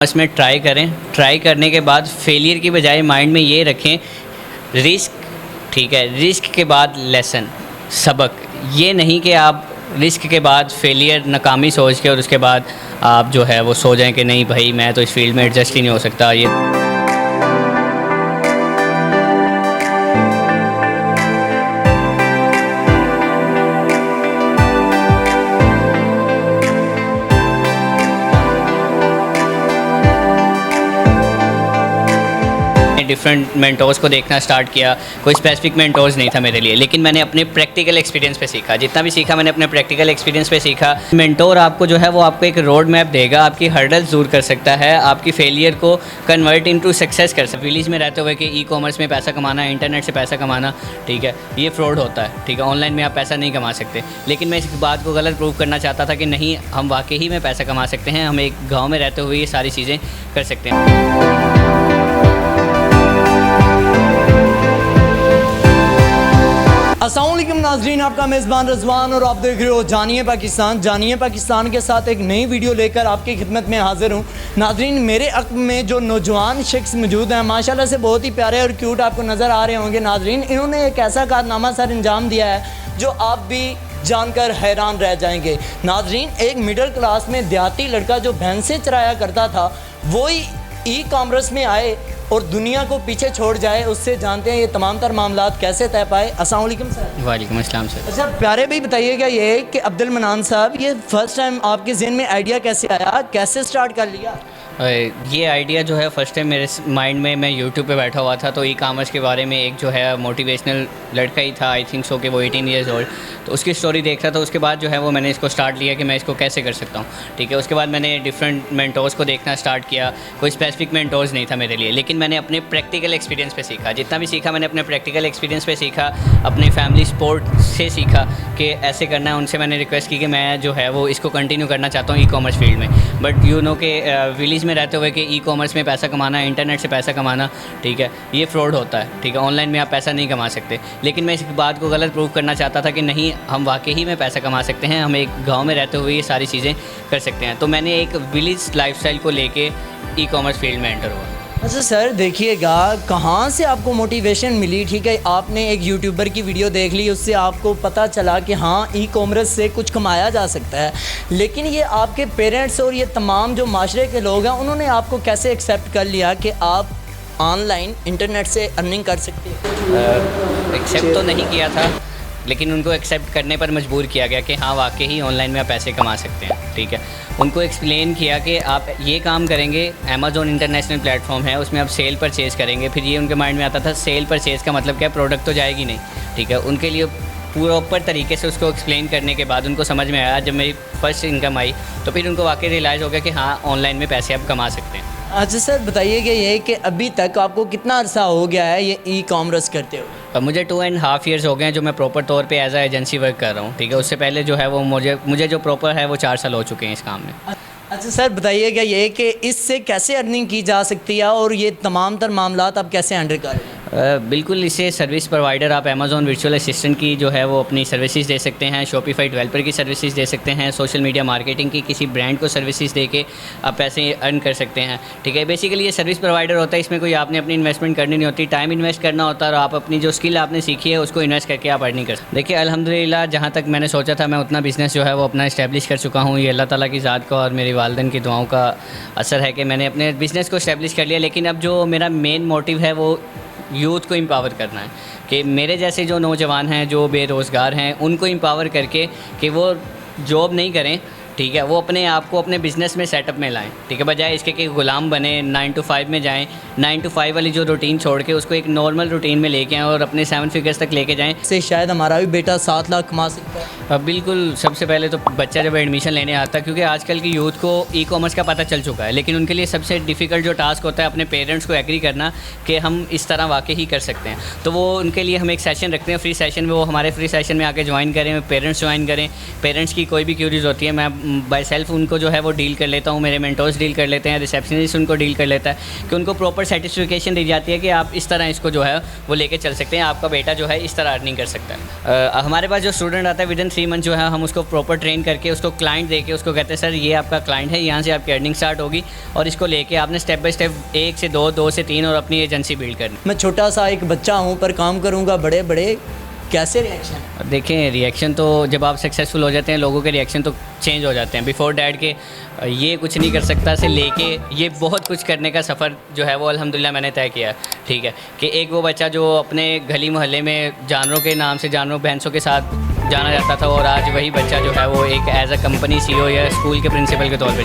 इसमें ट्राई करने के बाद फेलियर की बजाय माइंड में ये रखें रिस्क, ठीक है, रिस्क के बाद लेसन, सबक। ये नहीं कि आप रिस्क के बाद फेलियर, नाकामी सोच के और उसके बाद आप जो है वो सो जाएं कि नहीं भाई मैं तो इस फील्ड में एडजस्ट ही नहीं हो सकता। ये डिफरेंट मेंटोर्स को देखना स्टार्ट किया। कोई स्पेसिफिक मेंटोर्स नहीं था मेरे लिए, लेकिन मैंने अपने प्रैक्टिकल एक्सपीरियंस पे सीखा। जितना भी सीखा मैंने अपने प्रैक्टिकल एक्सपीरियंस पे सीखा। मेंटोर आपको जो है वो आपको एक रोड मैप देगा, आपकी हर्डल्स दूर कर सकता है, आपकी फेलियर को कन्वर्ट इनटू सक्सेस कर सकता है। विलेज में रहते हुए कि ई कॉमर्स में पैसा कमाना, इंटरनेट से पैसा कमाना, ठीक है, ये फ्रॉड होता है, ठीक है, ऑनलाइन में आप पैसा नहीं कमा सकते। लेकिन मैं इस बात को गलत प्रूव करना चाहता था कि नहीं, हम वाकई ही में पैसा कमा सकते हैं, हम एक गाँव में रहते हुए ये सारी चीज़ें कर सकते हैं। अस्सलामुअलैकुम नाजरीन, आपका मेज़बान रज़वान और आप देख रहे हो जानिए पाकिस्तान। जानिए पाकिस्तान के साथ एक नई वीडियो लेकर आपकी खिदमत में हाजिर हूँ। नाजरीन, मेरे अक़्ब में जो नौजवान शख्स मौजूद हैं, माशाल्लाह से बहुत ही प्यारे और क्यूट आपको नज़र आ रहे होंगे। नाजरीन, इन्होंने एक ऐसा कारनामा सर अंजाम दिया है जो आप भी जानकर हैरान रह जाएंगे। नाजरीन, एक मिडिल क्लास में देहाती लड़का जो भैंसें चराया करता था, वही ई कॉमर्स में आए और दुनिया को पीछे छोड़ जाए। उससे जानते हैं ये तमाम तर मामलात कैसे तय पाए। अस्सलाम वालेकुम सर। वालेकुम अस्सलाम सर। अच्छा प्यारे भाई, बताइएगा ये कि अब्दुल मनान साहब, ये फर्स्ट टाइम आपके ज़हन में आइडिया कैसे आया, कैसे स्टार्ट कर लिया? ये आइडिया जो है फ़र्स्ट टाइम मेरे माइंड में, मैं यूट्यूब पे बैठा हुआ था तो ई कॉमर्स के बारे में एक जो है मोटिवेशनल लड़का ही था, आई थिंक सो कि वो 18 ईयर्स ओल्ड, तो उसकी स्टोरी देख रहा था। उसके बाद जो है वो मैंने इसको स्टार्ट लिया कि मैं इसको कैसे कर सकता हूँ, ठीक है। उसके बाद मैंने डिफरेंट मेंटोर्स को देखना स्टार्ट किया। कोई स्पेसिफिक मेंटोर्स नहीं था मेरे लिए, लेकिन मैंने अपने प्रैक्टिकल एक्सपीरियंस पे सीखा। जितना भी सीखा मैंने अपने प्रैक्टिकल एक्सपीरियंस पे सीखा, अपने फैमिली सपोर्ट से सीखा कि ऐसे करना है। उनसे मैंने रिक्वेस्ट की कि मैं जो है वो इसको कंटिन्यू करना चाहता हूँ ई कॉमर्स फील्ड में। बट यू नो कि विलेज में रहते हुए कि ई कॉमर्स में पैसा कमाना, इंटरनेट से पैसा कमाना, ठीक है, ये फ्रॉड होता है, ठीक है, ऑनलाइन में आप पैसा नहीं कमा सकते। लेकिन मैं इस बात को गलत प्रूव करना चाहता था कि नहीं, हम वाकई ही में पैसा कमा सकते हैं, हम एक गांव में रहते हुए ये सारी चीज़ें कर सकते हैं। तो मैंने एक विलेज लाइफस्टाइल को लेके ई कॉमर्स फील्ड में एंटर हुआ। अच्छा सर, देखिएगा कहाँ से आपको मोटिवेशन मिली? ठीक है, आपने एक यूट्यूबर की वीडियो देख ली, उससे आपको पता चला कि हाँ ई कॉमर्स से कुछ कमाया जा सकता है, लेकिन ये आपके पेरेंट्स और ये तमाम जो माशरे के लोग हैं, उन्होंने आपको कैसे एक्सेप्ट कर लिया कि आप ऑनलाइन इंटरनेट से अर्निंग कर सकते हैं? एक्सेप्ट तो नहीं किया था, लेकिन उनको एक्सेप्ट करने पर मजबूर किया गया कि हाँ वाकई ही ऑनलाइन में आप पैसे कमा सकते हैं, ठीक है। उनको एक्सप्लेन किया कि आप ये काम करेंगे, अमेज़ॉन इंटरनेशनल प्लेटफॉर्म है, उसमें आप सेल परचेज़ करेंगे। फिर ये उनके माइंड में आता था सेल परचेज़ का मतलब क्या, प्रोडक्ट तो जाएगी नहीं, ठीक है। उनके लिए प्रॉपर तरीके से उसको एक्सप्लेन करने के बाद उनको समझ में आया। जब मेरी फर्स्ट इनकम आई तो फिर उनको वाकई रियलाइज़ हो गया कि हाँ ऑनलाइन में पैसे आप कमा सकते हैं। अच्छा सर, बताइएगा ये कि अभी तक आपको कितना अरसा हो गया है ये ई कॉमर्स करते हो? अब मुझे 2.5 ईयर्स हो गए हैं जो मैं प्रॉपर तौर पे एज आ एजेंसी वर्क कर रहा हूँ, ठीक है। उससे पहले जो है वो मुझे जो प्रॉपर है वो 4 साल हो चुके हैं इस काम में। अच्छा सर, बताइएगा ये कि इससे कैसे अर्निंग की जा सकती है और ये तमाम तर मामलात आप कैसे हैंडल कर रहे हैं? बिल्कुल, इसे सर्विस प्रोवाइडर आप अमेज़ॉन वर्चुअल असिस्टेंट की जो है वो अपनी सर्विसेज दे सकते हैं, शॉपिफाई डेवलपर की सर्विसेज दे सकते हैं, सोशल मीडिया मार्केटिंग की किसी ब्रांड को सर्विसेज दे के आप पैसे अर्न कर सकते हैं, ठीक है। बेसिकली ये सर्विस प्रोवाइडर होता है, इसमें कोई आपने अपनी इन्वेस्टमेंट करनी नहीं होती, टाइम इन्वेस्ट करना होता है और आप अपनी जो स्किल आपने सीखी है उसको इन्वेस्ट करके आप अर्निंग कर सकते हैं। देखिए अल्हम्दुलिल्लाह, जहाँ तक मैंने सोचा था मैं उतना बिज़नेस जो है वो अपना इस्टेब्लिश कर चुका हूँ। ये अल्लाह ताला की ज़ात का और मेरी वालिदैन की दुआओं का असर है कि मैंने अपने बिज़नेस को इस्टेब्लिश कर लिया। लेकिन अब जो मेरा मेन मोटिव है वो यूथ को एम्पावर करना है कि मेरे जैसे जो नौजवान हैं जो बेरोज़गार हैं उनको एम्पावर करके कि वो जॉब नहीं करें, ठीक है, वो अपने आप को अपने बिज़नेस में सेटअप में लाएं, ठीक है, बजाय इसके कि गुलाम बने, 9 to 5 में जाएं, 9 to 5 वाली जो रूटीन छोड़ के उसको एक नॉर्मल रूटीन में लेके आएँ और अपने 7 फिगर्स तक लेके जाएं। से शायद हमारा भी बेटा 7 लाख कमा सकता है। अब बिल्कुल, सबसे पहले तो बच्चा जब एडमिशन लेने आता है, क्योंकि आजकल की यूथ को ई कॉमर्स का पता चल चुका है, लेकिन उनके लिए सबसे डिफ़िकल्ट जो टास्क होता है अपने पेरेंट्स को एग्री करना कि हम इस तरह वाकई ही कर सकते हैं। तो वो उनके लिए हम एक सेशन रखते हैं, फ्री सेशन में, वो हमारे फ्री सेशन में आके ज्वाइन करें, पेरेंट्स ज्वाइन करें। पेरेंट्स की कोई भी क्यूरीज होती है, मैं बाय सेल्फ उनको जो है वो डील कर लेता हूँ, मेरे मेंटोर्स डील कर लेते हैं, रिसेप्शनिस्ट उनको डील कर लेता है कि उनको प्रॉपर सर्टिफिकेशन दी जाती है कि आप इस तरह इसको जो है वो लेके चल सकते हैं, आपका बेटा जो है इस तरह अर्निंग कर सकता है। हमारे पास जो स्टूडेंट आता है विद इन 3 मंथ जो है हम उसको प्रॉपर ट्रेन करके उसको क्लाइंट दे के उसको कहते हैं सर ये आपका क्लाइंट है, यहाँ से आपकी अर्निंग स्टार्ट होगी और इसको लेके आपने स्टेप बाय स्टेप 1 से 2, 2 से 3 और अपनी एजेंसी बिल्ड करनी। मैं छोटा सा एक बच्चा हूँ पर काम करूँगा बड़े बड़े, कैसे रिएक्शन? देखें रिएक्शन तो जब आप सक्सेसफुल हो जाते हैं लोगों के रिएक्शन तो चेंज हो जाते हैं। बिफोर डैड के ये कुछ नहीं कर सकता से लेके ये बहुत कुछ करने का सफ़र जो है वो अल्हम्दुलिल्लाह मैंने तय किया। ठीक है कि एक वो बच्चा जो अपने गली मोहल्ले में जानवरों के नाम से जानवरों भैंसों के साथ जाना जाता था और आज वही बच्चा जो है वो एक एज अ कंपनी CEO या स्कूल के प्रिंसिपल के तौर पे